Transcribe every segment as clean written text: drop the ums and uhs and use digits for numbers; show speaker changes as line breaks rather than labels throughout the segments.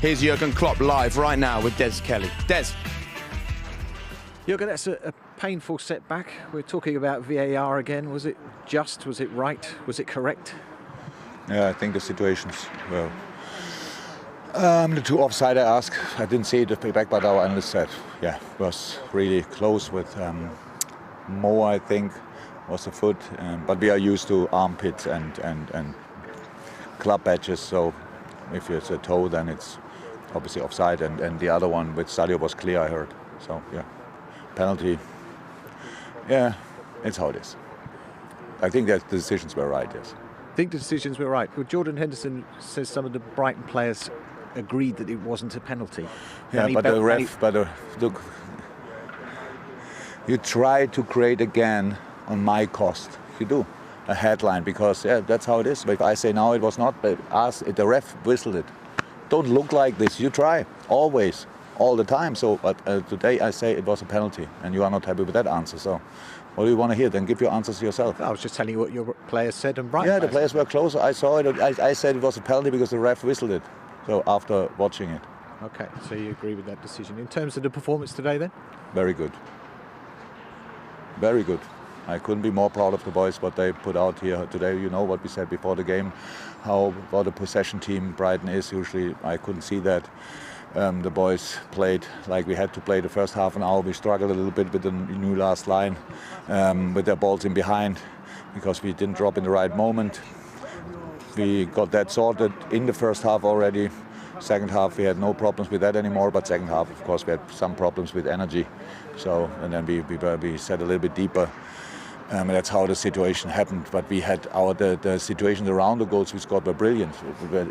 Here's Jurgen Klopp live right now with Des Kelly. Des.
Jurgen, that's a painful setback. We're talking about VAR again. Was it just? Was it right? Was it correct?
Yeah, I think the situations were the two offside I asked. I didn't see the payback, but our analyst said, yeah, it was really close with Mo, I think, was the foot. But we are used to armpits and club badges, so if it's a toe, then it's obviously offside. And the other one with Sadio was clear, I heard. So, yeah, penalty. Yeah, it's how it is. I think that the decisions were right, yes.
I think the decisions were right. Well, Jordan Henderson says some of the Brighton players agreed that it wasn't a penalty.
Yeah, but the ref, look, you try to create again on my cost. You do a headline because that's how it is. But if I say now it was not, but the ref whistled it. Don't look like this. You try always, all the time. So, but today I say it was a penalty, and you are not happy with that answer. So, what do you want to hear? Then give your answers yourself.
I was just telling you what your players said, and Brighton.
Yeah, the players were closer. I saw it. I said it was a penalty because the ref whistled it. So after watching it.
Okay, so you agree with that decision. In terms of the performance today, then?
Very good. Very good. I couldn't be more proud of the boys, what they put out here today. You know what we said before the game, what a possession team Brighton is. Usually I couldn't see that. The boys played like we had to play the first half an hour. We struggled a little bit with the new last line, with their balls in behind, because we didn't drop in the right moment. We got that sorted in the first half already. Second half we had no problems with that anymore, but second half of course we had some problems with energy. So, and then we set a little bit deeper. And that's how the situation happened. But we had the situations around the goals we scored were brilliant.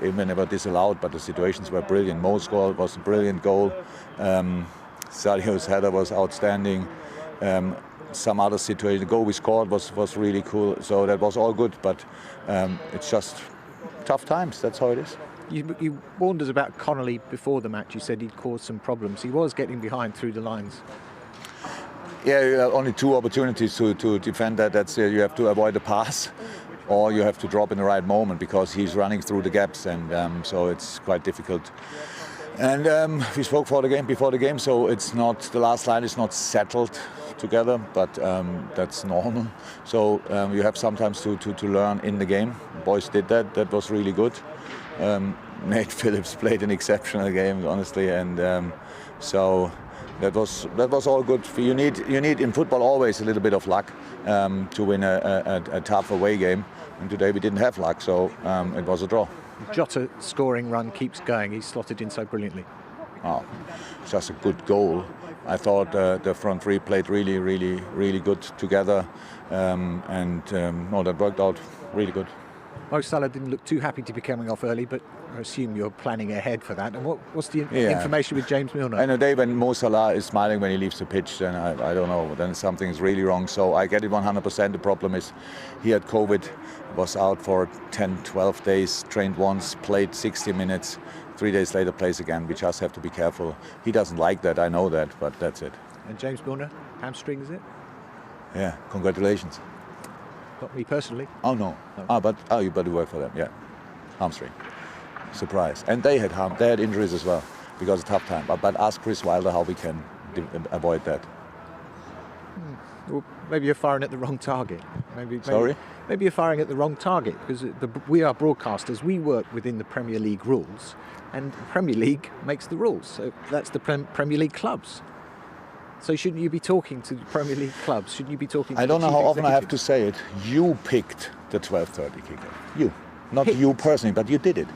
Even never disallowed, but the situations were brilliant. Mo's goal was a brilliant goal. Sadio's header was outstanding. Some other situation, the goal we scored was really cool. So that was all good, but it's just tough times. That's how it is.
You warned us about Connolly before the match. You said he'd caused some problems. He was getting behind through the lines.
Yeah, you have only two opportunities to defend that. That's you have to avoid the pass, or you have to drop in the right moment because he's running through the gaps, and so it's quite difficult. And we spoke before the game, so it's not the last line is not settled together, but that's normal. So you have sometimes to learn in the game. Boys did that. That was really good. Nate Phillips played an exceptional game, honestly, and so. That was all good. You need in football always a little bit of luck to win a tough away game, and today we didn't have luck, so it was a draw.
Jota scoring run keeps going. He's slotted in so brilliantly.
Oh, just a good goal. I thought the front three played really good together, and that worked out really good.
Mo Salah didn't look too happy to be coming off early, but I assume you're planning ahead for that. And what's the information with James Milner?
I know when Mo Salah is smiling when he leaves the pitch, then I don't know, then something's really wrong. So I get it 100%. The problem is he had COVID, was out for 10, 12 days, trained once, played 60 minutes, 3 days later plays again. We just have to be careful. He doesn't like that, I know that, but that's it.
And James Milner, hamstring, is it?
Yeah, congratulations.
Not me personally.
Oh, no. You better work for them, yeah. Hamstring. Surprise. And they had injuries as well, because it's a tough time. But ask Chris Wilder how we can avoid that.
Well, maybe you're firing at the wrong target.
Sorry?
Maybe you're firing at the wrong target, because we are broadcasters. We work within the Premier League rules, and the Premier League makes the rules. So that's the Premier League clubs. So shouldn't you be talking to the Premier League clubs? Shouldn't you be talking to
I don't
the
know how
chief
often I have to
executives?
say it. You picked the 12:30 kicker. You. Not you personally, but you did it.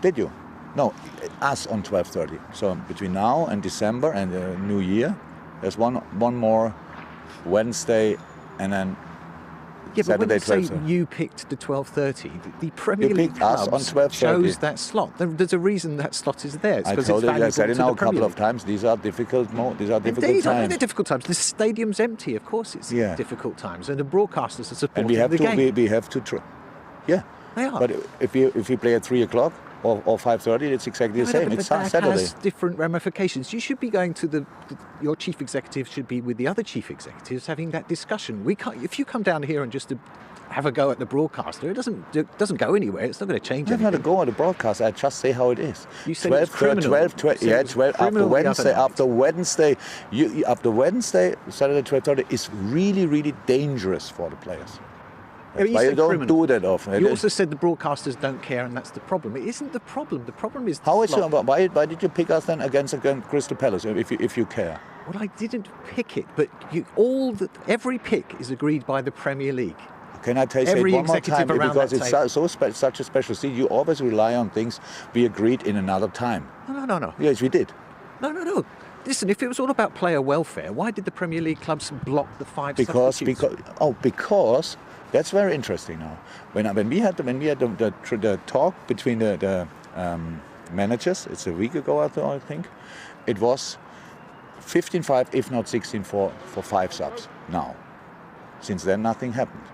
Did you? No, us on 12:30. So between now and December and the New Year, there's one more Wednesday and then Saturday,
but when you say you picked the 12:30, the Premier
You
League
picked us
clubs
on 12:30.
chose that slot. There's a reason that slot is there. It's
I
because
told
it's
you, I said it
valuable
now
to
a
the Premier
couple of
League.
times. These are difficult
Indeed, I
times.
mean they're difficult times. The stadium's empty, of course it's difficult times, and the broadcasters are supporting
And we have
the game.
we have to try. Yeah.
They are.
But if we play at 3 o'clock, or 5:30, it's exactly the
I know,
same.
but
It's
that
Saturday.
has different ramifications. You should be going to your chief executive should be with the other chief executives having that discussion. We can't. If you come down here and just to have a go at the broadcaster, it doesn't go anywhere. It's not going to change
I'm
anything.
not a go on the broadcast. I just say how it is.
You said it's criminal.
12,
You said it was criminal
after Wednesday, Saturday 12:30 is really, really dangerous for the players. That's
you
why you
said
don't
criminal.
do that often.
You also said the broadcasters don't care, and that's the problem. It isn't the problem. The problem is
How is
slot.
why did you pick us then against Crystal Palace if you care?
Well, I didn't pick it, but every pick is agreed by the Premier League.
Can I say
Every
it one more
executive
time?
around
Because
that
it's
table.
such a special seat. You always rely on things we agreed in another time.
No.
Yes, we did.
No. Listen, if it was all about player welfare, why did the Premier League clubs block the 5 substitutes?
Because that's very interesting now. When we had the talk between the managers, it's a week ago I think, it was 15-5, if not 16-4 for 5 subs. Now, since then nothing happened.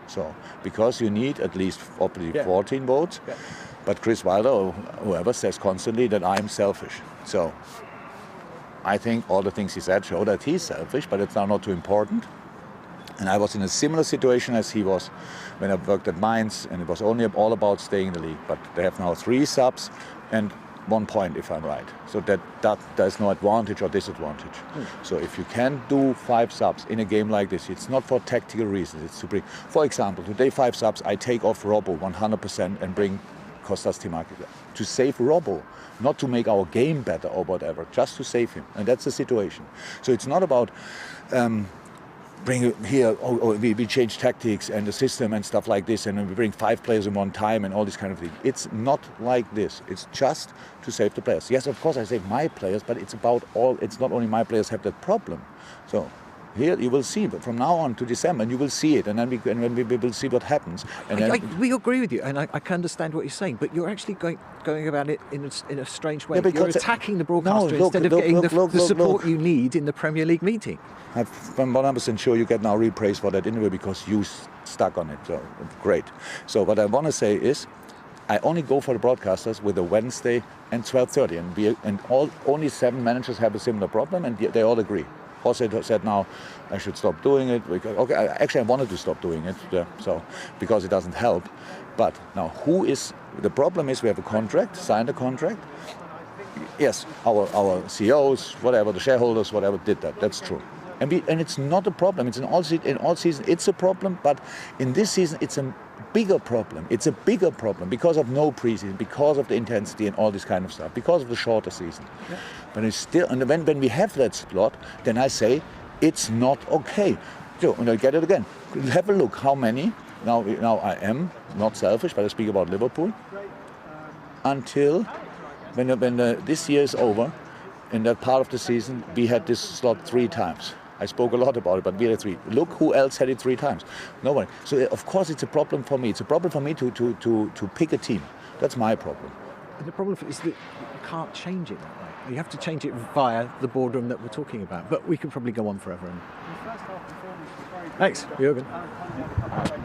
So because you need at least 14 votes, but Chris Wilder or whoever says constantly that I'm selfish. So I think all the things he said show that he's selfish, but it's now not too important. And I was in a similar situation as he was when I worked at Mainz, and it was only all about staying in the league. But they have now 3 subs and 1 point, if I'm right. So that there's no advantage or disadvantage. So if you can do 5 subs in a game like this, it's not for tactical reasons. It's to bring, for example, today 5 subs, I take off Robbo 100% and bring Kostas Timakis to save Robbo, not to make our game better or whatever, just to save him. And that's the situation. So it's not about bring here, we change tactics and the system and stuff like this, and we bring 5 players in one time and all this kind of thing. It's not like this. It's just to save the players. Yes, of course I save my players, but it's about all. It's not only my players have that problem. So here you will see, but from now on to December, and you will see it, and then we will see what happens. And
we agree with you, and I can understand what you're saying, but you're actually going about it in a strange way. You're attacking the broadcaster instead of getting the support you need in the Premier League meeting.
I'm 100% sure you get now real praise for that interview because you stuck on it. So great. So what I want to say is, I only go for the broadcasters with a Wednesday and 12:30, and only 7 managers have a similar problem, and they all agree. Also said now I should stop doing it. Actually I wanted to stop doing it, because it doesn't help. But now the problem is we have a contract, signed a contract. Yes, our CEOs, whatever, the shareholders, whatever, did that. That's true. And it's not a problem. It's in all season it's a problem, but in this season it's a bigger problem. It's a bigger problem because of no preseason, because of the intensity and all this kind of stuff, because of the shorter season. Yeah. But it's still, and when we have that slot, then I say it's not okay. So, and I'll get it again. Have a look how many. Now I am not selfish, but I speak about Liverpool. Until when this year is over, in that part of the season, we had this slot 3 times. I spoke a lot about it, but we had 3. Look who else had it 3 times. Nobody. So of course it's a problem for me. It's a problem for me to pick a team. That's my problem.
And the problem is that you can't change it that way. You have to change it via the boardroom that we're talking about. But we could probably go on forever. Thanks, Jurgen.